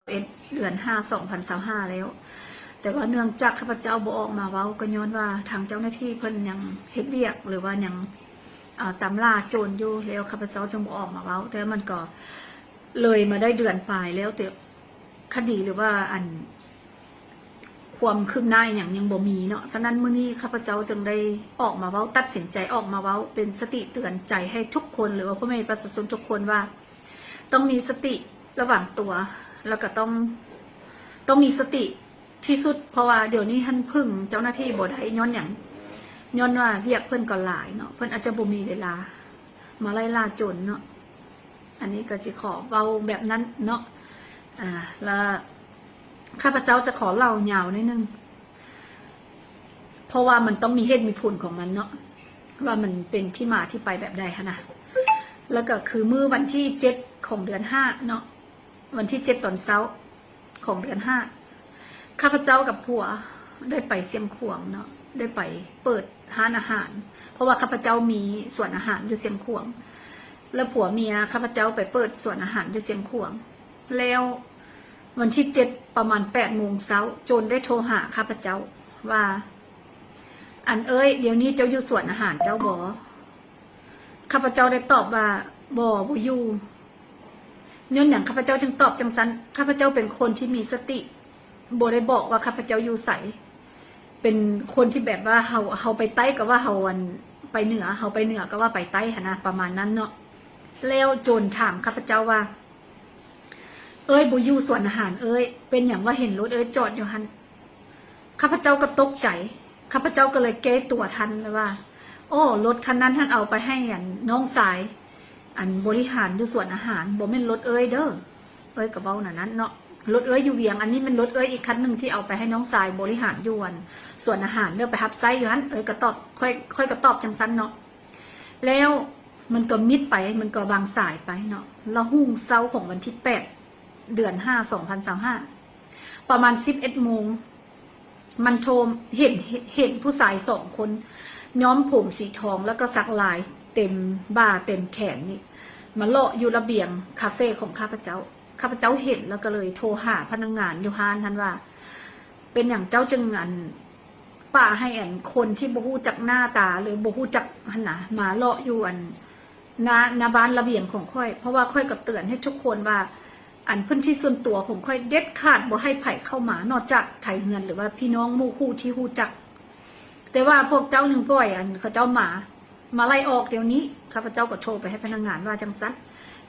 1/5/2025แล้วแต่ว่าเนื่องจากข้าพเจ้าบ่ออกมาเว้าก็ย้อนว่าทางเจ้าหน้าที่เพิ่นยังเฮ็ดเวียกหรือว่ายังตามล่าโจรอยู่แล้วข้าพเจ้าจึงบ่ออกมาเว้าแต่มันก็เลยมาได้เดือนปลายแล้วแต่คดีหรือว่าความคืบหน้าอย่างยังบ่มีเนาะฉะนั้นมื้อนี้ข้าพเจ้าจึงได้ออกมาเว้าตัดสินใจออกมาเว้าเป็นสติเตือนใจให้ทุกคนหรือว่าพ่อแม่ประชาชนทุกคนว่าต้องมีสติระหว่างตัวแล้วก็ต้องมีสติที่สุดเพราะว่าเดี๋ยวนี้ท่านพึ่งเจ้าหน้าที่บ่ได้ย้อนอย่างย้อนว่าเวียกเพิ่นก็หลายเนาะเพิ่นอาจจะบ่มีเวลามาไล่ล่าโจรเนาะอันนี้ก็สิขอเว้าแบบนั้นเนาะแล้วข้าพเจ้าจะขอเล่ายาวนิดนึงเพราะว่ามันต้องมีเหตุมีผลของมันเนาะว่ามันเป็นที่มาที่ไปแบบใดคะนะแล้วก็คือมื้อวันที่7ของเดือน5เนาะวันที่7ตอนเช้าของเดือน5ข้าพเจ้ากับผัวได้ไปเสียงขวงเนาะได้ไปเปิดร้านอาหารเพราะว่าข้าพเจ้ามีสวนอาหารอยู่เสียงขวงแล้วผัวเมียข้าพเจ้าไปเปิดสวนอาหารอยู่เสียงขวงแล้ววันที่7ประมาณ8 โมงเช้าโจรได้โทรหาข้าพเจ้าว่าเอ้ยเดี๋ยวนี้เจ้าอยู่สวนอาหารเจ้าบ่ข้าพเจ้าได้ตอบว่าบ่อยู่ย้อนอย่างข้าพเจ้าจึงตอบจังซั้นข้าพเจ้าเป็นคนที่มีสติบ่ได้บอกว่าข้าพเจ้าอยู่ไสเป็นคนที่แบบว่าเฮาไปใต้ก็ว่าเฮาไปเหนือเฮาไปเหนือก็ว่าไปใต้หั่นนะประมาณนั้นเนาะแล้วโจรถามข้าพเจ้าว่าเอ้ยบ่อยู่สวนอาหารเอ้ยเป็นอย่างว่าเห็นรถเอ้ยจอดอยู่หั่นข้าพเจ้าก็ตกใจข้าพเจ้าก็เลยแก้ตัวทันเลยว่าโอ้รถคันนั้นท่านเอาไปให้น้องสายบริหารอยู่สวนอาหารบ่แม่นรถเอ้ยเด้อเอ้ยก็เว้านั้นเนาะรถเอ้ยอยู่เวียงอันนี้เป็นรถเอ้ยอีกคันนึงที่เอาไปให้น้องสายบริหารอยู่สวนอาหารเด้อไปรับไซอยู่หั่นเอ้ยก็ตอบค่อยก็ตอบจังซั่นเนาะแล้วมันก็มิดไปมันก็วางสายไปเนาะแล้วรุ่งเช้าของวันที่8เดือน5/2025ประมาณ11 โมงมันโทรเห็นผู้ชาย2 คนย้อมผมสีทองแล้วก็สักลายเต็มบ่าเต็มแขนนี่มาเลาะอยู่ระเบียงคาเฟ่ของข้าพเจ้าเห็นแล้วก็เลยโทรหาพนักงานอยู่ห้านท่านว่าเป็นอย่างเจ้าจึงป้าให้คนที่บ่ฮู้จักหน้าตาหรือบ่ฮู้จักหั่นน่ะมาเลาะอยู่หน้าบ้านระเบียงของค่อยเพราะว่าค่อยก็เตือนให้ทุกคนว่าพื้นที่ส่วนตัวของค่อยเด็ดขาดบ่ให้ไผเข้ามานอกจากไทยเฮือนหรือว่าพี่น้องหมู่คู่ที่ฮู้จักแต่ว่าพวกเจ้าหนึ่งปล่อยเขาเจ้ามาไล่ออกเดี๋ยวนี้ข้าพเจ้าก็โทรไปให้พนักงานว่าจังซั้น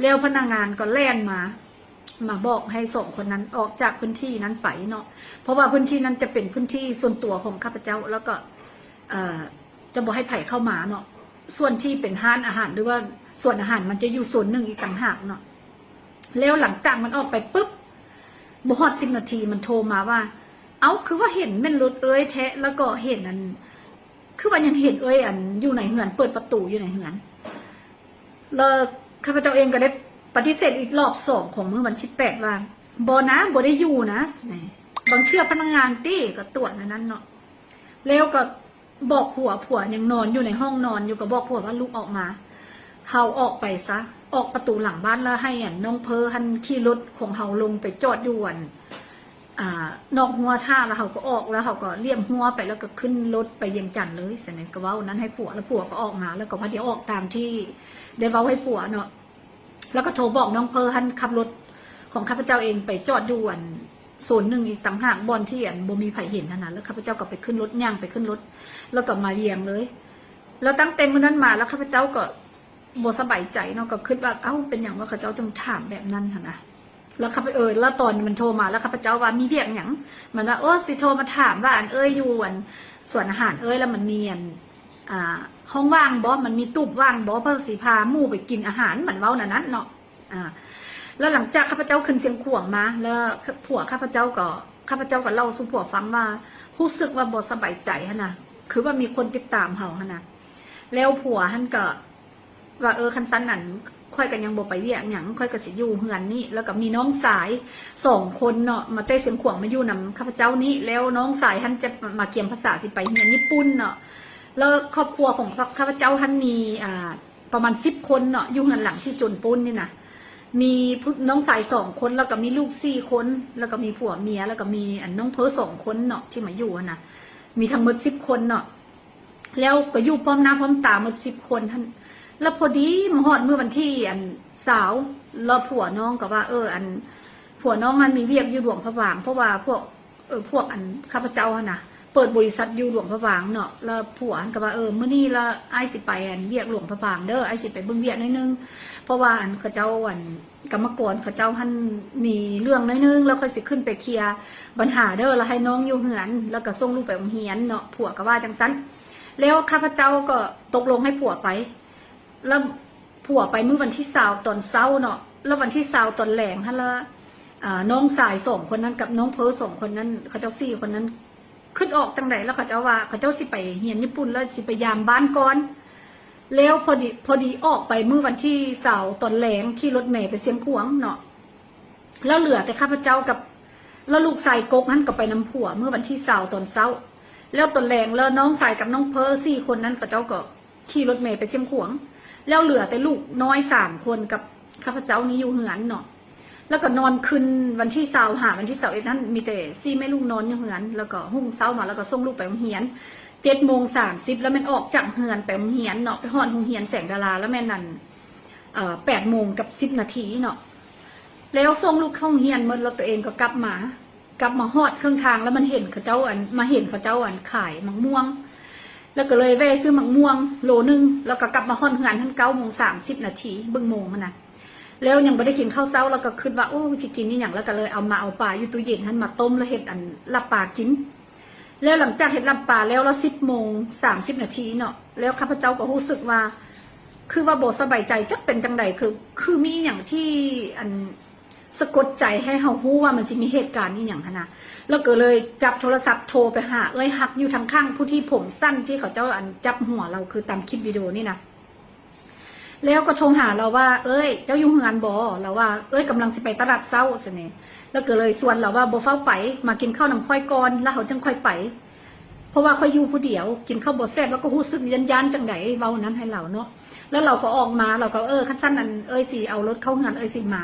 แล้วพนักงานก็แล่นมาบอกให้2 คนนั้นออกจากพื้นที่นั้นไปเนาะเพราะว่าพื้นที่นั้นจะเป็นพื้นที่ส่วนตัวของข้าพเจ้าแล้วก็จะบ่ให้ไผเข้ามาเนาะส่วนที่เป็นร้านอาหารหรือว่าส่วนอาหารมันจะอยู่ส่วนหนึ่งอีกต่างหากเนาะแล้วหลังจากมันออกไปปุ๊บบ่ฮอด10 นาทีมันโทรมาว่าคือว่าเห็นแม่นรถเอ้ยแท้แล้วก็เห็นคือว่ายังเห็นเอ้ยอยู่ในเหือนเปิดประตูอยู่ในเหือนแล้วข้าพเจ้าเองก็ได้ปฏิเสธอีกรอบ2ของมื้อวันที่8ว่าบ่นะบ่ได้อยู่นะบางเชื่อพนักงานตี้ก็ตรวจนั้นเนาะแล้วก็บอกผัวยังนอนอยู่ในห้องนอนอยู่ก็บอกผัวว่าลุกออกมาเฮาออกไปซะออกประตูหลังบ้านแล้วให้น้องเพอหันขี่รถของเฮาลงไปจอดอยู่นอกหัวท่าแล้วเขาก็ออกแล้วเขาก็เลี่ยมหัวไปแล้วก็ขึ้นรถไปเวียงจันทน์เลยเสร็จก็เว้านั้นให้ผัวแล้วผัวก็ออกมาแล้วก็พอเดี๋ยวออกตามที่ได้เว้าให้ผัวเนาะแล้วก็โทรบอกน้องเพอหันขับรถของข้าพเจ้าเองไปจอดอยู่โซนหนึ่งอีกต่างหากบอนที่บ่มีไผเห็นนั่นน่ะแล้วข้าพเจ้าก็ไปขึ้นรถย่างไปขึ้นรถแล้วก็มาเรียงเลยแล้วตั้งเต็มมื้อนั้นมาแล้วข้าพเจ้าก็บ่สบายใจเนาะก็คิดว่าเป็นอย่างว่าข้าพเจ้าจึงถามแบบนั้นหั่นนะแล้วข้าพแล้วตอนมันโทรมาแล้วข้าพเจ้าว่ามีเรียกหยังมันว่าสิโทรมาถามว่าเอ้ยอยู่สวนอาหารเอ้ยแล้วมันมีห้องว่างบ่มันมีตู้ว่างบ่เพื่อสิพาหมู่ไปกินอาหารเหมือนเว้านั้นเนาะแล้วหลังจากข้าพเจ้าขึ้นเสียงขวงมาแล้วผัวข้าพเจ้าก็เล่าสู่ผัวฟังว่ารู้สึกว่าบ่สบายใจหั่นน่ะคือว่ามีคนติดตามเฮาหั่นน่ะแล้วผัวหั่นก็ว่าคันซั้นนั่นค่อยกันยังบ่ไปเวียกหยังค่อยก็สิอยู่เฮือนนี่แล้วก็มีน้องสาย2 คนเนาะมาเต้เสียงขวงมาอยู่นำข้าพเจ้านี้แล้วน้องสายท่านจะมาเกี่ยมภาษาสิไปเฮือนญี่ปุ่นเนาะแล้วครอบครัวของข้าพเจ้าท่านมีประมาณ10 คนเนาะอยู่เฮือนหลังที่จนปุ้นนี่นะ มีน้องสาย2 คนแล้วก็มีลูก4 คนแล้วก็มีผัวเมียแล้วก็มีน้องเพอ2 คนเนาะที่มาอยู่นะมีทั้งหมด10 คนเนาะแล้วก็อยู่พร้อมหน้าพร้อมตาหมด10 คนท่านแล้วพอดีมาฮอดเมื่อวันที่สาวแล้วผัวน้องก็ว่าผัวน้องมันมีเวียกอยู่หลวงพระบางเพราะว่าพวกข้าพเจ้านะเปิดบริษัทอยู่หลวงพระบางเนาะแล้วผัวก็ว่าเมื่อนี้ละไอ้สิไปเวียกหลวงพระบางเด้อไอ้สิไปเบิ่งเวียกนิดนึงเพราะว่าเขาเจ้ากรรมกรเขาเจ้าท่านมีเรื่องนิดนึงแล้วค่อยสิขึ้นไปเคลียร์ปัญหาเด้อแล้วให้น้องอยู่เหือนแล้วก็ส่งลูกไปโรงเรียนเนาะผัวก็ว่าจังซั่นแล้วข้าพเจ้าก็ตกลงให้ผัวไปแล้วผัวไปเมื่อวันที่20ตอนเช้าเนาะแล้ววันที่20ตอนแหลงท่านละน้องสาย2 คนนั้นกับน้องเพอ2 คนนั้นเขาเจ้า4 คนนั้นขึ้นออกตั้งไหนแล้วเขาเจ้าว่าเขาเจ้าสิไปเรียนญี่ปุ่นแล้วสิไปยามบ้านก่อนแล้วพอดีออกไปเมื่อวันที่20ตอนแหลงขี่รถเมล์ไปเสียงขวงเนาะแล้วเหลือแต่ข้าพเจ้ากับแล้วลูกชายกกนั้นก็ไปนำผัวเมื่อวันที่20ตอนเช้าแล้วตอนแหลงแล้วน้องชายกับน้องเพอ4 คนนั้นเขาเจ้าก็ขี่รถเมล์ไปเสียงขวงแล้วเหลือแต่ลูกน้อย3 คนกับข้าพเจ้านี้อยู่เหือนเนาะแล้วก็นอนคืนวันที่20หาวันที่21นั้นมีแต่4 แม่ลูกนอนอยู่เหือนแล้วก็หุ้งเช้ามาแล้วก็ส่งลูกไปโรงเรียน7:30แล้วแม่นออกจากเหือนไปโรงเรียนเนาะไปฮอดโรงเรียนแสงดาราแล้วแม่นั่น8:10 นาทีเนาะแล้วส่งลูกเข้าโรงเรียนหมดแล้วตัวเองก็กลับมาฮอดเครื่องทางแล้วมันเห็นเขาเจ้ามาเห็นเขาเจ้าขายมะม่วงแล้วก็เลยแวะซื้อมะม่วงโลนึงแล้วก็กลับมาฮอดเหือนท่าน9:30 นาทีเบิ่งโมงมันนะแล้วยังไม่ได้กินข้าวเช้าแล้วก็คิดว่าโอ้จะกินนี่อย่างแล้วก็เลยเอาปลาอยู่ตู้เย็นท่านมาต้มแล้วเห็ดลับปลากินแล้วหลังจากเห็ดลับปลาแล้ว10:30 นาทีเนาะแล้วข้าพเจ้าก็รู้สึกว่าคือว่าโบสบายใจจักเป็นจังใดคือมีอย่างที่สะกดใจให้เฮาฮู้ว่ามันสิมีเหตุการณ์นี่อย่างนะแล้วก็เลยจับโทรศัพท์โทรไปหาฮักอยู่ทางข้างผู้ที่ผมสั้นที่เขาเจ้าจับหัวเราคือตามคลิปวิดีโอนี่นะแล้วก็ชงหาเราว่าเจ้าอยู่งานบ่เราว่ากำลังสิไปตลาดเช้าสิเนี่ยแล้วก็เลยส่วนเราว่าบ่เฝ้าไปมากินข้าวน้ำค่อยก่อนแล้วเขาจังค่อยไปเพราะว่าค่อยอยู่ผู้เดียวกินข้าวบ่แซ่บแล้วก็รู้สึกยันจังไดเว้านั้นให้เราเนาะแล้วเราก็ออกมาเราก็คันสั้นนั้นสิเอารถเข้างานสิมา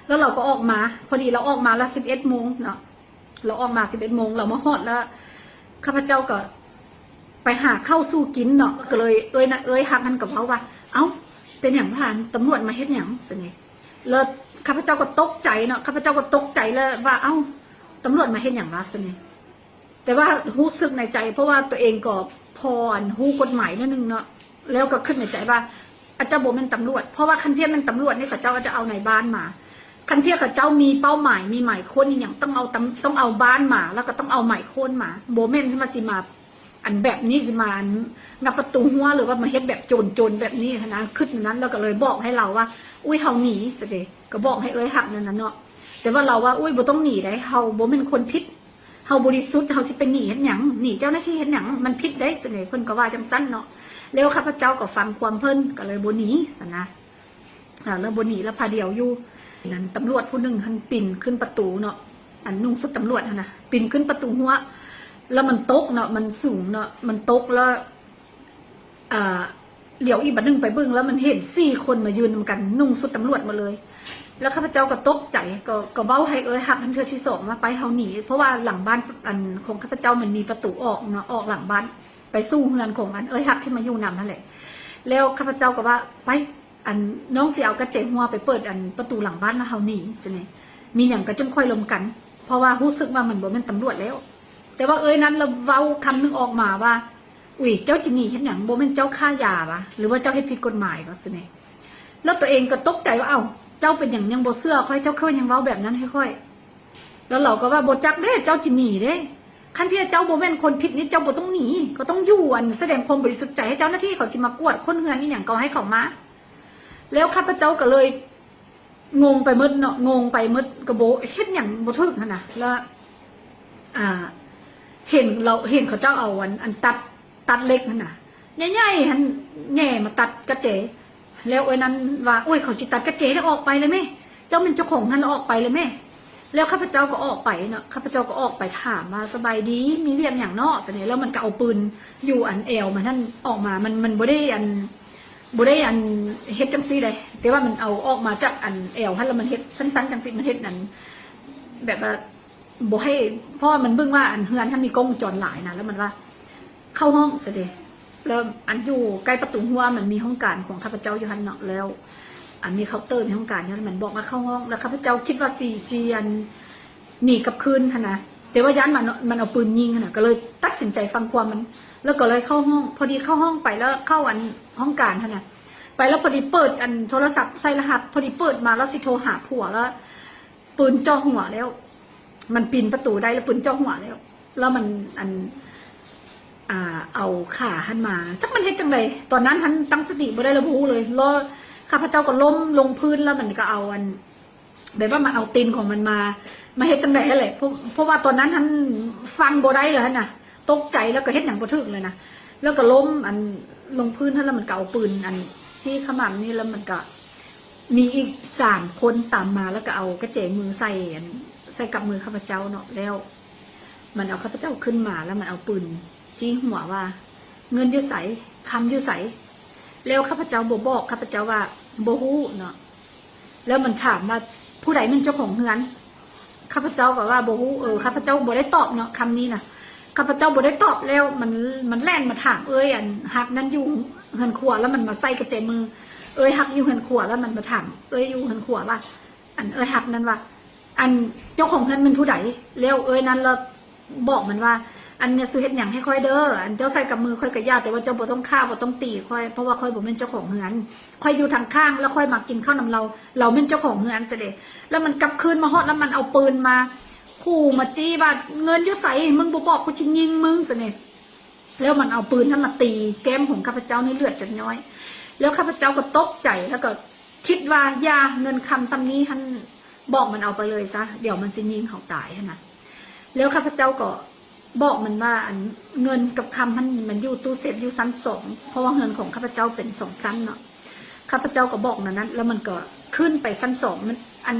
แล้วเราก็ออกมาพอดีเราออกมาแล้ว11 โมงเนาะเราออกมา11 โมงเรามาฮอดแล้วข้าพเจ้าก็ไปหาข้าวสู้กินเนาะก็เลยฮักกันกับเขาว่าเอ้าเป็นอย่างผ่านตำรวจมาเฮ็ดอย่างสิเนี่ยแล้วข้าพเจ้าก็ตกใจเนาะข้าพเจ้าก็ตกใจแล้วว่าเอ้าตำรวจมาเฮ็ดอย่างวะสิเนี่ยแต่ว่ารู้สึกในใจเพราะว่าตัวเองก็พอรู้กฎหมายนิดนึงเนาะแล้วก็ขึ้นในใจว่าอาจจะบ่เป็นตำรวจเพราะว่าคันเพียรเป็นตำรวจนี่เขาเจ้าจะเอาในบ้านมาคันเพียรเขาเจ้ามีเป้าหมายมีหมายค้นอย่างต้องเอาบ้านมาแล้วก็ต้องเอาหมายค้นมาโบเมนที่มาสิมาแบบนี้สิมางับประตูหัวหรือว่ามาเฮ็ดแบบโจรแบบนี้นะขึ้นนั้นแล้วก็เลยบอกให้เราว่าอุ้ยเฮาหนีสิเดก็บอกให้หักนั่นน่ะเนาะแต่ว่าเราว่าอุ้ยบ่ต้องหนีได้เฮาบ่เป็นคนผิดเฮาบริสุทธิ์เฮาสิไปหนีเฮ็ดหยังหนีเจ้าหน้าที่เฮ็ดหยังมันผิดได้สิเดเพิ่นก็ว่าจังซั่นเนาะแล้วข้าพเจ้าก็ฟังความเพิ่นก็เลยบ่หนีซะนะแล้วบ่หนีแล้วพาเดียวอยู่นั่นตำรวจผู้นึงท่านปีนขึ้นประตูเนาะนุ่งชุดตำรวจนะปีนขึ้นประตูหัวแล้วมันตกเนาะมันสูงเนาะมันตกแล้วเหลียวอีบัดนึงไปเบิ่งแล้วมันเห็น4 คนมายืนกันนุ่งชุดตำรวจมาเลยแล้วข้าพเจ้าก็ตกใจก็เบ้าให้หักทันเทือที่2มาไปเฮาหนีเพราะว่าหลังบ้านของข้าพเจ้ามันมีประตูออกเนาะออกหลังบ้านไปสู้เฮือนของหักที่มาอยู่นำนั่นแหละแล้วข้าพเจ้าก็ว่าไปน้องสิเอากระเจหัวไปเปิดประตูหลังบ้านแล้วเฮาหนีสิเนี่ยมีอย่างก็จังค่อยลมกันเพราะว่ารู้สึกว่ามันบ่แม่นตำรวจแล้วแต่ว่านั้นเราเว้าคำนึงออกมาว่าอุ้ยเจ้าจะหนีเห็นอย่างโบเป็นเจ้าฆ่ายาวะหรือว่าเจ้าเฮ็ดผิดกฎหมายก็สิเนี่ยแล้วตัวเองก็ตกใจว่าเอ้าเจ้าเป็นอย่างยังโบเสื้อค่อยเจ้าค่อยยังเว้าแบบนั้นให้ค่อยแล้วเราก็ว่าโบจักเด้เจ้าจะหนีเด้คันพี่เจ้าโบเป็นคนผิดนี่เจ้าโบต้องหนีก็ต้องอยู่แสดงความบริสุทธิ์ใจให้เจ้าหน้าที่เขากินมากวดคนเฮือนนี่อย่างก็ให้เขามาแล้วข้าพเจ้าก็เลยงงไปมืดเนาะงงไปมืดกระโบเฮ็ดอย่างโบทึกนะแล้วเห็นเขาเจ้าเอาตัดเล็กน่ะใหญ่ๆหันแง่มาตัดกระเจแล้วนั้นว่าโอ้ยเขาจิตัดกระเจแล้วออกไปเลยแม่เจ้าเป็นเจ้าของหันแล้วออกไปเลยแม่แล้วข้าพเจ้าก็ออกไปเนาะข้าพเจ้าก็ออกไปถามมาสบายดีมีเวียนอย่างเนาะเสน่ห์แล้วมันก็เอาปืนอยู่เอวมันท่านออกมามันบ่ได้เฮ็ดจังซี่เลย แต่ว่ามันเอาออกมาจากอันแอวท่านแล้วมันเฮ็ดสั้นๆจังสิมันเฮ็ดนั้นแบบว่าบ่ให้เพราะมันเบิ่งว่าอันเฮือนท่านมีกล้องวงจรหลายนะแล้วมันว่าเข้าห้องเสด็จแล้วอันอยู่ใกล้ประตูหัวมันมีห้องการของข้าพเจ้าอยู่หันเนาะแล้วอันมีเคาน์เตอร์ในห้องการเนี่ยมันบอกมาเข้าห้องแล้วข้าพเจ้าคิดว่าซีอันหนีกลับคืนค่ะนะแต่ว่าย้านมันเอาปืนยิงค่ะก็เลยตัดสินใจฟังความมันแล้วก็เลยเข้าห้องพอดีเข้าห้องไปแล้วเข้าอันห้องการค่ะนะไปแล้วพอดีเปิดอันโทรศัพท์ใส่รหัสพอดีเปิดมาแล้วสิโทรหาผัวแล้วปืนจ่อหัวแล้วมันปีนประตูได้แล้วปืนจ่อหัวแล้วมันอันเอาขาหันมาจักมันเฮ็ดจังเลยตอนนั้นท่านตั้งสติไม่ได้ระบุเลยแล้วข้าพเจ้าก็ล้มลงพื้นแล้วมันก็เอาอันแบบว่ามันเอาตีนของมันมาเฮ็ดจังได๋แหละเพราะว่าตอนนั้นท่านฟังบ่ได้เลยนะตกใจแล้วก็เฮ็ดหยังบ่ถึกเลยนะแล้วก็ล้มอันลงพื้นท่านแล้วมันก็เอาปืนอันจี้ขมับนี่แล้วมันก็มีอีก3 คนตามมาแล้วก็เอากระเจมือใส่กับมือข้าพเจ้าเนาะแล้วมันเอาข้าพเจ้าขึ้นมาแล้วมันเอาปืนจี้หัวว่าเงินอยู่ไสคำอยู่ไสแล้วข้าพเจ้าบอกข้าพเจ้าว่าบ่ฮู้เนาะแล้วมันถามว่าผู้ใดเป็นเจ้าของเฮือนข้าพเจ้าก็ว่าบ่ฮู้ข้าพเจ้าบ่ได้ตอบเนาะคำนี้นะข้าพเจ้าบ่ได้ตอบแล้วมันแล่นมาถามอันฮักนั้นอยู่เฮือนครัวแล้วมันมาใส่กระเจมือฮักอยู่เฮือนครัวแล้วมันมาถามอยู่เฮือนครัวว่าอันฮักนั้นว่าอันเจ้าของเฮือนเป็นผู้ใดแล้วนั้นเราบอกมันว่าอันเนี่ยสุเฮ็ดหยังให้ค่อยเด้ออันเจ้าใส่กับมือค่อยกระยาแต่ว่าเจ้าบ่ต้องฆ่าบ่ต้องตีค่อยเพราะว่าค่อยบ่เป็นเจ้าของเฮือนค่อยอยู่ทางข้างแล้วค่อยมากินข้าวนำเราเป็นเจ้าของเฮือนเสด็จแล้วมันกลับคืนมาฮอดแล้วมันเอาปืนมาขู่มาจี้ว่าเงินอยู่ไสมึงบ่บอกกูสิยิงมึงเสด็จแล้วมันเอาปืนนั้นมาตีแก้มของข้าพเจ้าในเลือดจนย้อยแล้วข้าพเจ้าก็ตกใจแล้วก็คิดว่าอย่าเงินคำซ้ำนี้ท่านบอกมันเอาไปเลยซะเดี๋ยวมันสิยิงเขาตายนะแล้วข้าพเจ้าก็บอกมันว่าอันเงินกับคำมันอยู่ตู้เซฟอยู่ชั้น2เพราะว่าเงินของข้าพเจ้าเป็น2 ชั้นเนาะข้าพเจ้าก็บอกนั้นแล้วมันก็ขึ้นไปชั้น2มันอัน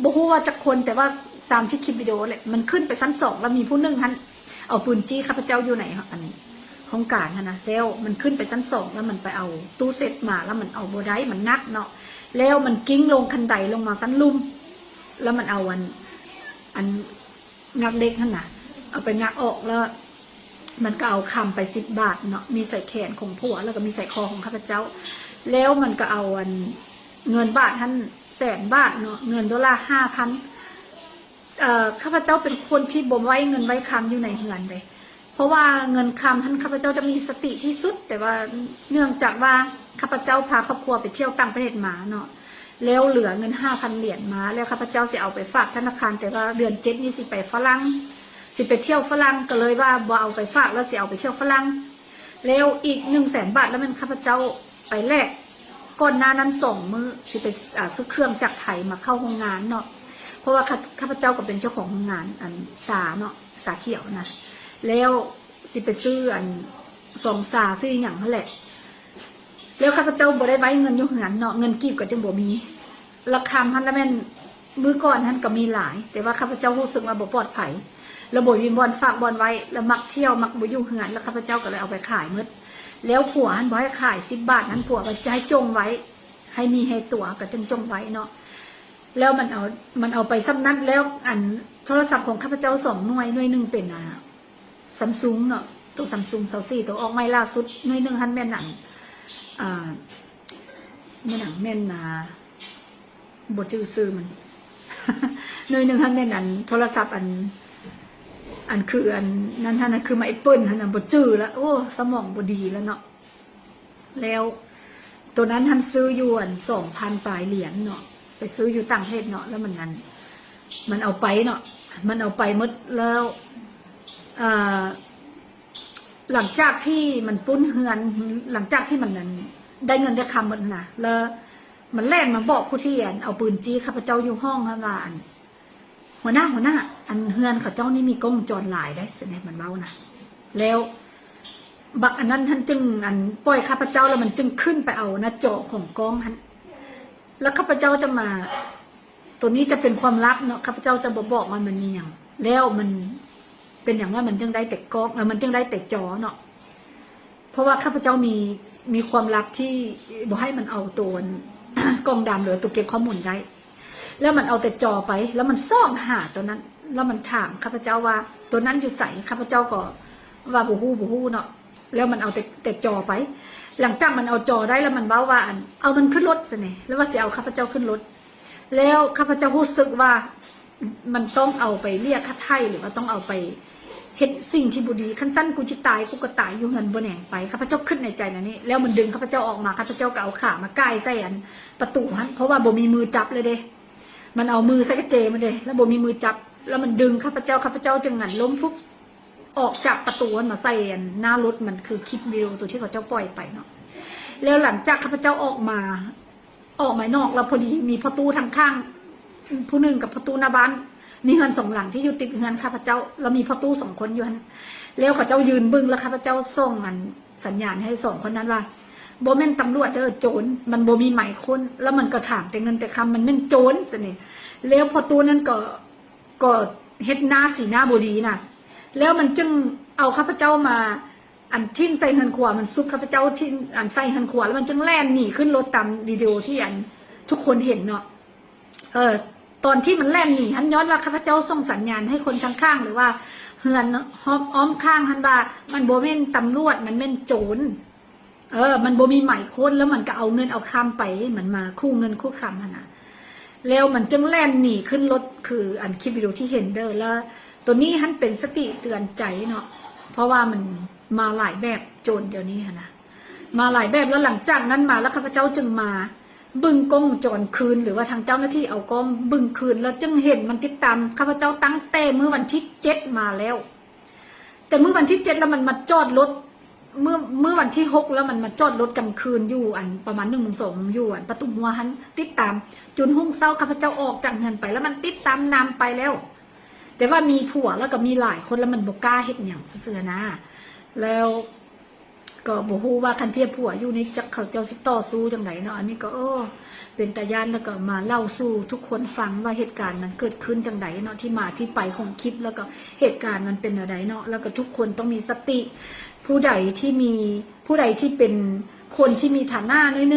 บ่ฮู้ว่าจักคนแต่ว่าตามที่คลิปวิดีโอเลยมันขึ้นไปชั้น2แล้วมีผู้หนึ่งท่านเอาปืนจี้ข้าพเจ้าอยู่ไหนอันของการนะแล้วมันขึ้นไปชั้น2แล้วมันไปเอาตู้เซฟมาแล้วมันเอาบ่ได้มันนักเนาะแล้วมันกิ้งลงคันไดลงมาชั้นลุ่มแล้วมันเอาอันงัดเล็กนั่นน่ะเอาไปงัดออกแล้วมันก็เอาคำไป10 บาทเนาะมีใส่แขนของผัวแล้วก็มีใส่คอของข้าพเจ้าแล้วมันก็เอาเงินบาทท่าน100,000 บาทเนาะเงิน$5,000ข้าพเจ้าเป็นคนที่บ่ไว้เงินไว้คำอยู่ในเฮือนเลยเพราะว่าเงินคำท่านข้าพเจ้าจะมีสติที่สุดแต่ว่าเนื่องจากว่าข้าพเจ้าพาครอบครัวไปเที่ยวต่างประเทศมาเนาะแล้วเหลือเงิน5,000 เหรียญมาแล้วข้าพเจ้าสิเอาไปฝากธนาคารแต่ว่าเดือน7นี่สิไปฝรั่งสิไปเที่ยวฝรั่งก็เลยว่าบ่เอาไปฝากแล้วสิเอาไปเที่ยวฝรั่งแล้วอีก100,000 บาทแล้วมันข้าพเจ้าไปแลกก่อนหน้านั้น2 มื้อสิไปซื้อเครื่องจากไทยมาเข้าโรงงานเนาะเพราะว่าข้าพเจ้าก็เป็นเจ้าของโรงงานสาเนาะสาเขียวนะแล้วสิไปซื้อ2 สาซื้ออย่างนั่นแหละแล้วข้าพเจ้าบ่ได้ไว้เงินอยู่เฮือนเนาะเงินกีบก็จังบ่มีราคาท่านละแม่นมื้อก่อนท่านก็มีหลายแต่ว่าข้าพเจ้ารู้สึกว่าบ่ปลอดภัยระบบวินบอลฝากบอลไว้แล้วมักเที่ยวมักบ่อยู่เฮือนแล้วข้าพเจ้าก็เลยเอาไปขายหมดแล้วผัวท่านบ่ให้ขาย10 บาทนั้นผัวก็จะให้จงไว้ให้มีให้ตัวก็จึงจงไว้เนาะแล้วมันเอาไปซ้ำนั้นแล้วโทรศัพท์ของข้าพเจ้า2 หน่วยนึงเป็นSamsung เนาะตัว Samsung 24ตัวออกใหม่ล่าสุดหน่วยนึงท่านแม่นแม่นบ่ชื่อซื้อมัน หน่วยนึงท่านแม่นโทรศัพท์คือนั้นท่านคือมาAppleท่านบ่ชื่อแล้วโอ้สมองบ่ดีแล้วเนาะแล้วตัวนั้นท่านซื้ออยู่2,000 ปลายเหรียญเนาะไปซื้ออยู่ต่างประเทศเนาะแล้วมันเอาไปเนาะมันเอาไปหมดแล้วหลังจากที่มันปุ้นเฮือนหลังจากที่มันนั้นได้เงินได้คำหมดนะแล้วมันแล่นมาบอกผู้ที่เอาปืนจี้ข้าพเจ้าอยู่ห้องค่ะว่าหัวหน้าเฮือนเขาเจ้านี่มีกล้องวงจรหลายได้เสนมันเบ้านะแล้วบักอันนั้นท่านจึงปล่อยข้าพเจ้าแล้วมันจึงขึ้นไปเอาหน้าจอของกล้องท่านแล้วข้าพเจ้าจะมาตัวนี้จะเป็นความลับเนาะข้าพเจ้าจะบอกว่ามันมีอย่างแล้วมันเป็นอย่างว่ามันจึงได้แต่กล้องมันจึงได้แต่จอเนาะเพราะว่าข้าพเจ้ามีความลับที่บอกให้มันเอาตัว กล้องดำหรือตัวเก็บข้อมูลได้แล้วมันเอาแต่จอไปแล้วมันซ่อมหาตัวนั้นแล้วมันถามข้าพเจ้าว่าตัวนั้นอยู่ใส่ข้าพเจ้าก็ว่าบูฮู้เนาะแล้วมันเอาแต่จอไปหลังจากมันเอาจอได้แล้วมันเบ้าว่าเอามันขึ้นรถสิเนี่ยแล้วว่าเสียเอาข้าพเจ้าขึ้นรถแล้วข้าพเจ้ารู้สึกว่ามันต้องเอาไปเรียกค่าไถ่หรือว่าต้องเอาไปเห็นสิ่งที่บุดีขั้นสั้นกูจะตายกูก็ตายอยู่เงินบนแหน่งไปข้าพเจ้าขึ้นในใจนะนี่แล้วมันดึงข้าพเจ้าออกมาข้าพเจ้าก็เอาขามาใกล้ใส่ประตูฮันเพราะว่าบ่มีมือจับเลยเด้มันเอามือใส่กระเจมาเลยแล้วบ่มีมือจับแล้วมันดึงข้าพเจ้าจึงหันล้มฟุบออกจากประตูมาใส่หน้ารถมันคือคลิปวิดีโอตัวที่เขาเจ้าปล่อยไปเนาะแล้วหลังจากข้าพเจ้าออกมานอกแล้วพอดีมีประตูทางข้างผู้หนึ่งกับประตูหน้าบ้านมีเฮือนสองหลังที่อยู่ติดเฮือนข้าพเจ้าแล้วมีประตูสองคนอยู่ฮันแล้วข้าเจ้ายืนบึ้งแล้วข้าพเจ้าส่งสัญญาณให้สองคนนั้นว่าโบแม่นตำรวจเด้อโจรมันโบมีหมายค้นแล้วมันก็ถามแต่เงินแต่คำมันแม่นโจรสิเนี่ยแล้วประตูนั้นก็เฮ็ดหน้าสีหน้าบดีน่ะแล้วมันจึงเอาข้าพเจ้ามาทิ่มใส่เฮือนขวามันซุกข้าพเจ้าที่ใส่เฮือนขวาแล้วมันจึงแล่นหนีขึ้นรถตามวิดีโอที่ทุกคนเห็นเนาะตอนที่มันแล่นหนีฮันย้อนว่าข้าพเจ้าส่งสัญญาณให้คนข้างๆหรือว่าเฮือนอ้อมข้างฮันว่ามันโบเม่นตำรวจมันเม่นโจรมันโบมีหมายค้นแล้วมันก็เอาเงินเอาคำไปมันมาคู่เงินคู่คำนะแล้วมันจึงแล่นหนีขึ้นรถคือคลิปวิดีโอที่เห็นเด้อแล้วตัวนี้ฮันเป็นสติเตือนใจเนาะเพราะว่ามันมาหลายแบบโจรเดี๋ยวนี้นะมาหลายแบบแล้วหลังจากนั้นมาแล้วข้าพเจ้าจึงมาบึงกล้องจรคืนหรือว่าทางเจ้าหน้าที่เอากล้องบึงคืนแล้วจึงเห็นมันติดตามข้าพเจ้าตั้งแต่เมื่อวันที่7มาแล้วแต่เมื่อวันที่7แล้วมันมาจอดรถเมื่อวันที่6แล้วมันมาจอดรถกลางคืนอยู่ประมาณ1-2อยู่ประตูหัวหันติดตามจนหุ่งเศร้าข้าพเจ้าออกจากเงินไปแล้วมันติดตามนำไปแล้วแต่ว่ามีผัวแล้วก็มีหลายคนแล้วมันบกล้าเฮ็ดอย่างเสื่อนะแล้วก็บอกว่าคันเพียผัวอยู่นี่จะเขาเจ้าสิต่อสู้จังไหนเนาะอันนี้ก็เป็นตาย่านแล้วก็มาเล่าสู่ทุกคนฟังว่าเหตุการณ์นั้นเกิดขึ้นจังไหนเนาะที่มาที่ไปของคลิปแล้วก็เหตุการณ์มันเป็นอะไรเนาะแล้วก็ทุกคนต้องมีสติผู้ใดที่เป็นคนที่มีฐานะน้อย